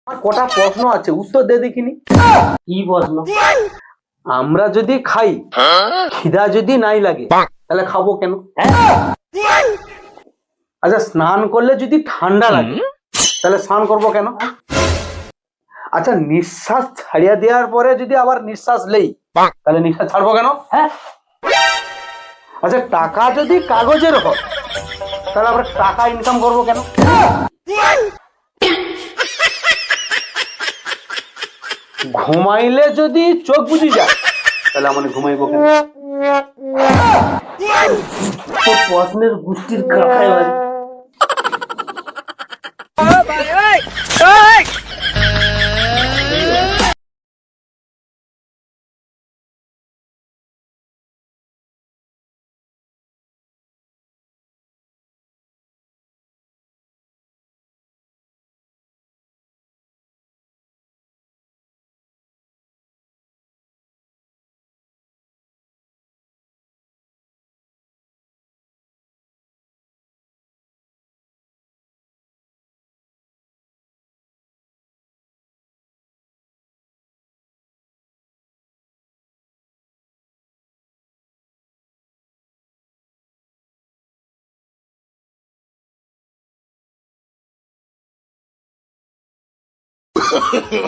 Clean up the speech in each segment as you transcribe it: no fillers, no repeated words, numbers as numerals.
আমার কটা প্রশ্ন আছে, উত্তর দে দেখিনি। কি প্রশ্ন? আমরা যদি খাই, খিদা যদি নাই লাগে, তাহলে খাবো কেন? আচ্ছা, স্নান করলে যদি ঠান্ডা লাগে, তাহলে স্নান করবো কেন? আচ্ছা, নিঃশ্বাস ছাড়িয়ে দেওয়ার পরে যদি আবার নিঃশ্বাস নেই, তাহলে নিঃশ্বাস ছাড়বো কেন? আচ্ছা, টাকা যদি কাগজের হয়, তাহলে আমরা টাকা ইনকাম করবো কেন? ঘুমাইলে যদি চোখ বুঝি যায়, তাহলে আমরা ঘুমাইবো কেন? প্রশ্নের গোষ্ঠীর কাকায় বাড়ি।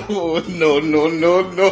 Oh, no, no, no, no.